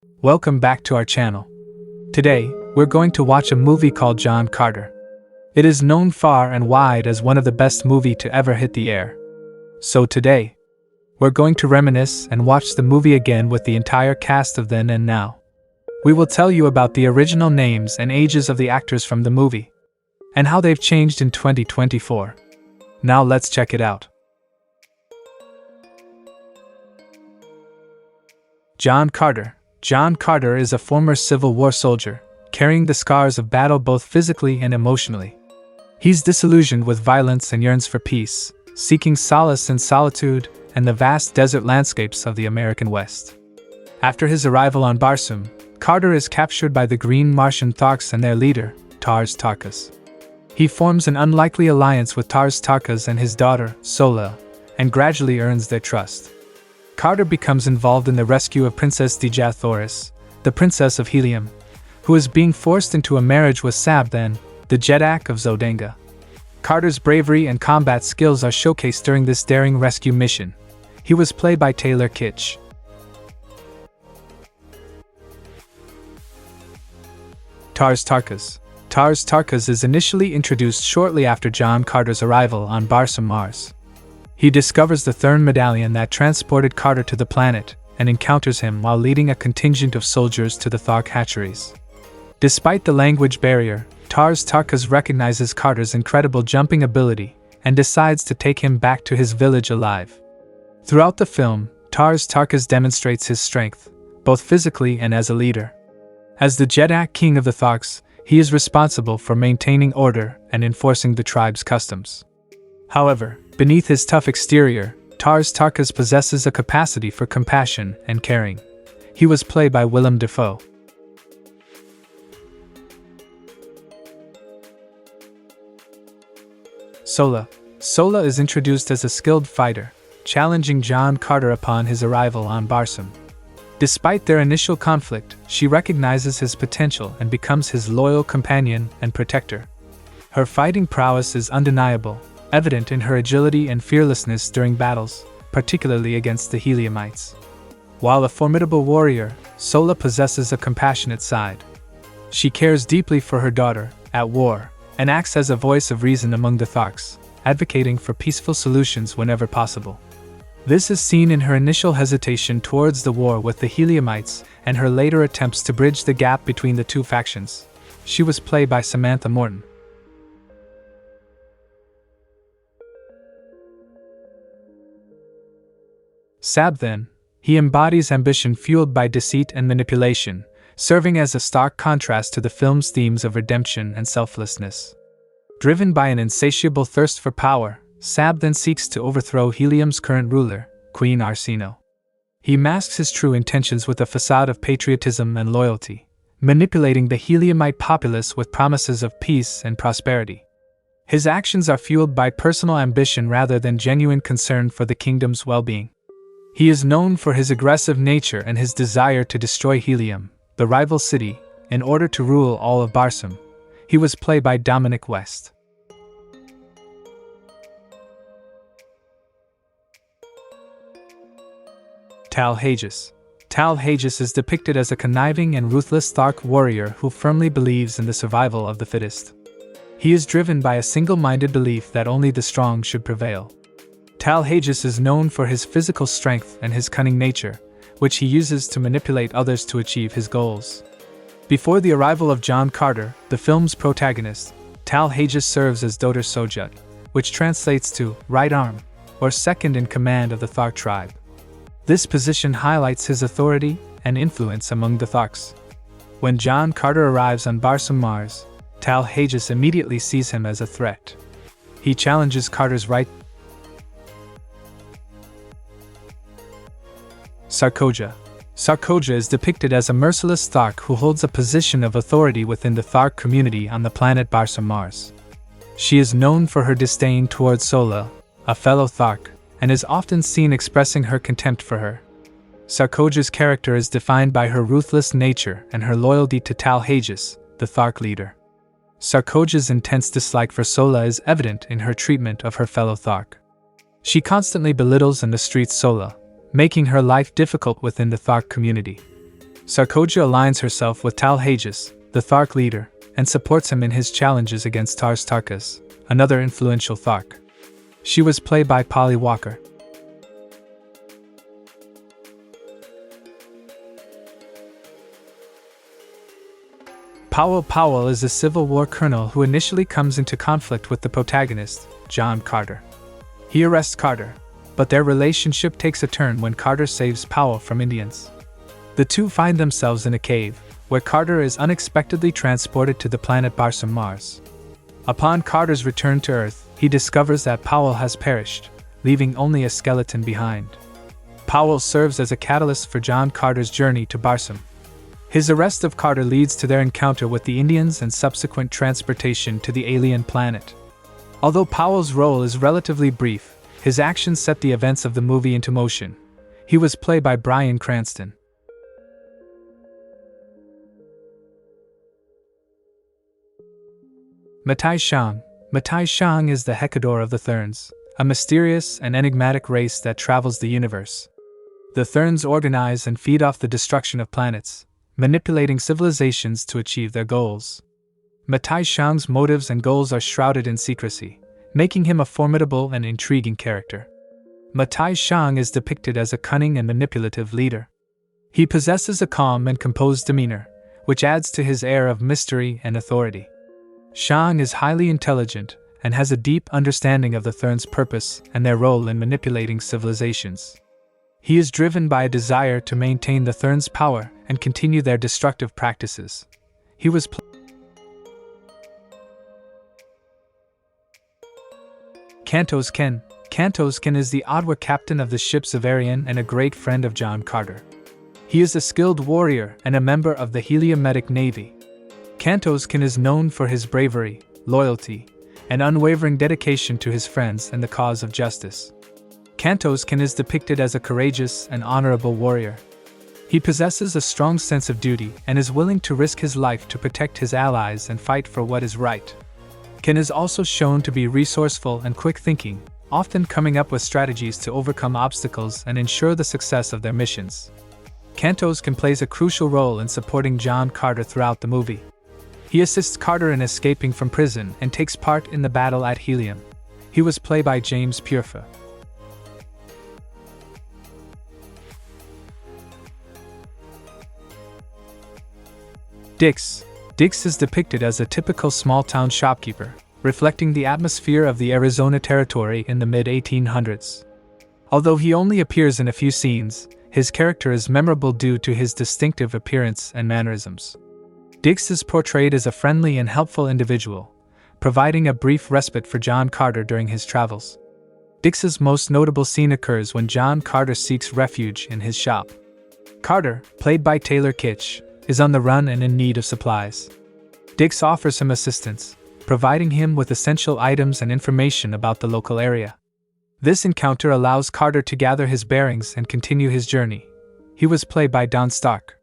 Welcome back to our channel. Today, we're going to watch a movie called John Carter. It is known far and wide as one of the best movies to ever hit the air. So today, we're going to reminisce and watch the movie again with the entire cast of then and now. We will tell you about the original names and ages of the actors from the movie, and how they've changed in 2024. Now let's check it out. John Carter. John Carter is a former Civil War soldier, carrying the scars of battle both physically and emotionally. He's disillusioned with violence and yearns for peace, seeking solace in solitude and the vast desert landscapes of the American West. After his arrival on Barsoom, Carter is captured by the Green Martian Tharks and their leader, Tarkas. He forms an unlikely alliance with Tarkas and his daughter, Sola, and gradually earns their trust. Carter becomes involved in the rescue of Princess Dejah Thoris, the Princess of Helium, who is being forced into a marriage with Sab Than, the Jeddak of Zodanga. Carter's bravery and combat skills are showcased during this daring rescue mission. He was played by kitsch. Tarkas is initially introduced shortly after John Carter's arrival on Tardos Mors. He discovers the Thurn medallion that transported Carter to the planet, and encounters him while leading a contingent of soldiers to the Thark hatcheries. Despite the language barrier, Tarkas recognizes Carter's incredible jumping ability, and decides to take him back to his village alive. Throughout the film, Tarkas demonstrates his strength, both physically and as a leader. As the Jeddak king of the Tharks, he is responsible for maintaining order and enforcing the tribe's customs. However, beneath his tough exterior, Tarkas possesses a capacity for compassion and caring. He was played by Willem dafoe. Sola is introduced as a skilled fighter, challenging John Carter upon his arrival on Barsoom. Despite their initial conflict, she recognizes his potential and becomes his loyal companion and protector. Her fighting prowess is undeniable, evident in her agility and fearlessness during battles, particularly against the Heliumites. While a formidable warrior, Sola possesses a compassionate side. She cares deeply for her daughter, at war, and acts as a voice of reason among the Tharks, advocating for peaceful solutions whenever possible. This is seen in her initial hesitation towards the war with the Heliumites and her later attempts to bridge the gap between the two factions. She was played by Samantha Morton. Sab Than. He embodies ambition fueled by deceit and manipulation, serving as a stark contrast to the film's themes of redemption and selflessness. Driven by an insatiable thirst for power, Sab Than seeks to overthrow Helium's current ruler, Queen Arsino. He masks his true intentions with a facade of patriotism and loyalty, manipulating the Heliumite populace with promises of peace and prosperity. His actions are fueled by personal ambition rather than genuine concern for the kingdom's well-being. He is known for his aggressive nature and his desire to destroy Helium, the rival city, in order to rule all of Barsoom. He was played by Dominic West. Tal Hajus. Tal Hajus is depicted as a conniving and ruthless Thark warrior who firmly believes in the survival of the fittest. He is driven by a single-minded belief that only the strong should prevail. Tal Hajus is known for his physical strength and his cunning nature, which he uses to manipulate others to achieve his goals. Before the arrival of John Carter, the film's protagonist, Tal Hajus serves as Dottir Sojut, which translates to right arm, or second in command of the Thark tribe. This position highlights his authority and influence among the Tharks. When John Carter arrives on Tardos Mors, Tal Hajus immediately sees him as a threat. He challenges Carter's right. Sarkoja is depicted as a merciless Thark who holds a position of authority within the Thark community on the planet Tardos Mors. She is known for her disdain towards Sola, a fellow Thark, and is often seen expressing her contempt for her. Sarkoja's character is defined by her ruthless nature and her loyalty to Tal Hajus, the Thark leader. Sarkoja's intense dislike for Sola is evident in her treatment of her fellow Thark. She constantly belittles and mistreats Sola, making her life difficult within the Thark community. Sarkoja aligns herself with Tal Hajus, the Thark leader, and supports him in his challenges against Tarkas, another influential Thark. She was played by Polly Walker. Powell is a Civil War colonel who initially comes into conflict with the protagonist, John Carter. He arrests Carter, but their relationship takes a turn when Carter saves Powell from Indians. The two find themselves in a cave, where Carter is unexpectedly transported to the planet Mars. Upon Carter's return to Earth, he discovers that Powell has perished, leaving only a skeleton behind. Powell serves as a catalyst for John Carter's journey to Barsum. His arrest of Carter leads to their encounter with the Indians and subsequent transportation to the alien planet. Although Powell's role is relatively brief, his actions set the events of the movie into motion. He was played by Bryan Cranston. Matai Shang. Matai Shang is the Hekador of the Therns, a mysterious and enigmatic race that travels the universe. The Therns organize and feed off the destruction of planets, manipulating civilizations to achieve their goals. Matai Shang's motives and goals are shrouded in secrecy, making him a formidable and intriguing character. Matai Shang is depicted as a cunning and manipulative leader. He possesses a calm and composed demeanor, which adds to his air of mystery and authority. Shang is highly intelligent and has a deep understanding of the Therns' purpose and their role in manipulating civilizations. He is driven by a desire to maintain the Therns' power and continue their destructive practices. He was Kantos Kan. Kantos Kan is the Ottawa captain of the ship Zavarian and a great friend of John Carter. He is a skilled warrior and a member of the Heliumetic Navy. Kantos Kan is known for his bravery, loyalty, and unwavering dedication to his friends and the cause of justice. Kantos Kan is depicted as a courageous and honorable warrior. He possesses a strong sense of duty and is willing to risk his life to protect his allies and fight for what is right. Kan is also shown to be resourceful and quick-thinking, often coming up with strategies to overcome obstacles and ensure the success of their missions. Kantos Kan plays a crucial role in supporting John Carter throughout the movie. He assists Carter in escaping from prison and takes part in the battle at Helium. He was played by James Purfa. Dix is depicted as a typical small-town shopkeeper, reflecting the atmosphere of the Arizona Territory in the mid-1800s. Although he only appears in a few scenes, his character is memorable due to his distinctive appearance and mannerisms. Dix is portrayed as a friendly and helpful individual, providing a brief respite for John Carter during his travels. Dix's most notable scene occurs when John Carter seeks refuge in his shop. Carter, played by Taylor Kitsch, is on the run and in need of supplies. Dix offers him assistance, providing him with essential items and information about the local area. This encounter allows Carter to gather his bearings and continue his journey. He was played by Don Stark.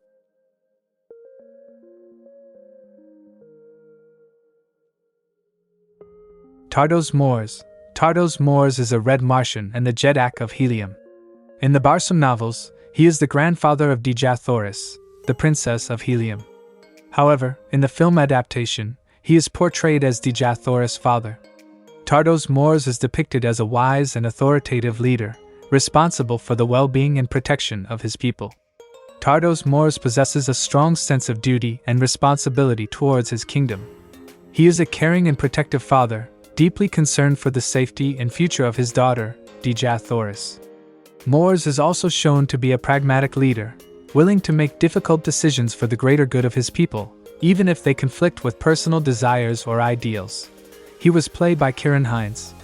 Tardos Mors. Tardos Mors is a red Martian and the Jedak of Helium. In the Barsum novels, he is the grandfather of Dejah Thoris, the princess of Helium. However, in the film adaptation, he is portrayed as Dejah Thoris' father. Tardos Mors is depicted as a wise and authoritative leader, responsible for the well-being and protection of his people. Tardos Mors possesses a strong sense of duty and responsibility towards his kingdom. He is a caring and protective father, deeply concerned for the safety and future of his daughter, Dejah Thoris. Mors is also shown to be a pragmatic leader, willing to make difficult decisions for the greater good of his people, even if they conflict with personal desires or ideals. He was played by hinds.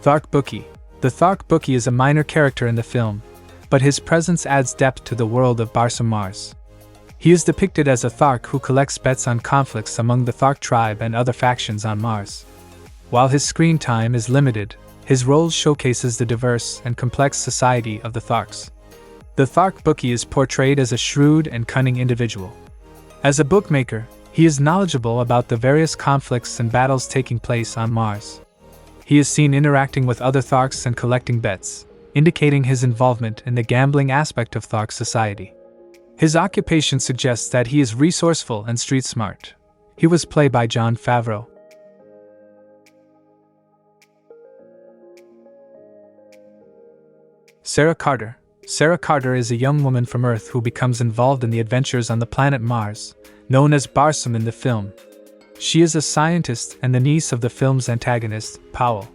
Thark Bookie. The Thark Bookie is a minor character in the film, but his presence adds depth to the world of Mars. He is depicted as a Thark who collects bets on conflicts among the Thark tribe and other factions on Mars. While his screen time is limited, his role showcases the diverse and complex society of the Tharks. The Thark Bookie is portrayed as a shrewd and cunning individual. As a bookmaker, he is knowledgeable about the various conflicts and battles taking place on Mars. He is seen interacting with other Tharks and collecting bets, indicating his involvement in the gambling aspect of Thark society. His occupation suggests that he is resourceful and street smart. He was played by Jon Favreau. Sarah Carter. Sarah Carter is a young woman from Earth who becomes involved in the adventures on the planet Mars, known as Barsum in the film. She is a scientist and the niece of the film's antagonist, Powell.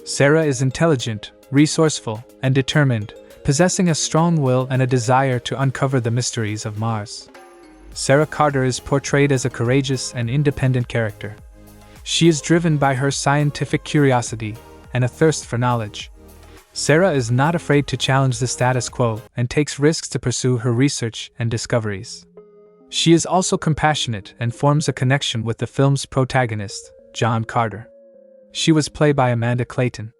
Sarah is intelligent, resourceful, and determined, possessing a strong will and a desire to uncover the mysteries of Mars. Sarah Carter is portrayed as a courageous and independent character. She is driven by her scientific curiosity and a thirst for knowledge. Sarah is not afraid to challenge the status quo and takes risks to pursue her research and discoveries. She is also compassionate and forms a connection with the film's protagonist, John Carter. She was played by Amanda Clayton.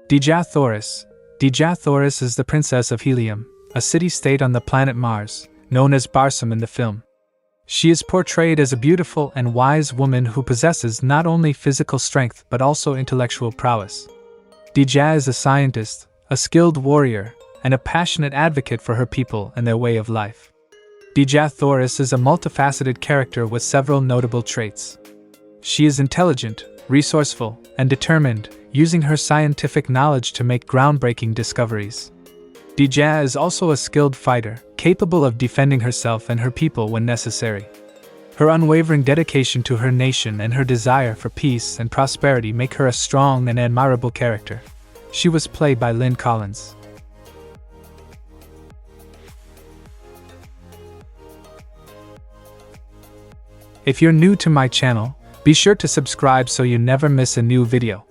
Dejah Thoris. Dejah Thoris is the Princess of Helium, a city-state on the planet Mars, known as Barsum in the film. She is portrayed as a beautiful and wise woman who possesses not only physical strength but also intellectual prowess. Dejah is a scientist, a skilled warrior, and a passionate advocate for her people and their way of life. Dejah Thoris is a multifaceted character with several notable traits. She is intelligent, resourceful, and determined, using her scientific knowledge to make groundbreaking discoveries. Dejah is also a skilled fighter, capable of defending herself and her people when necessary. Her unwavering dedication to her nation and her desire for peace and prosperity make her a strong and admirable character. She was played by Lynn. If you're new to my channel, be sure to subscribe so you never miss a new video.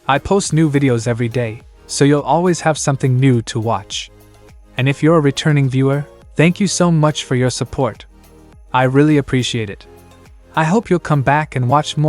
I post new videos every day, so you'll always have something new to watch. And if you're a returning viewer, thank you so much for your support. I really appreciate it. I hope you'll come back and watch more.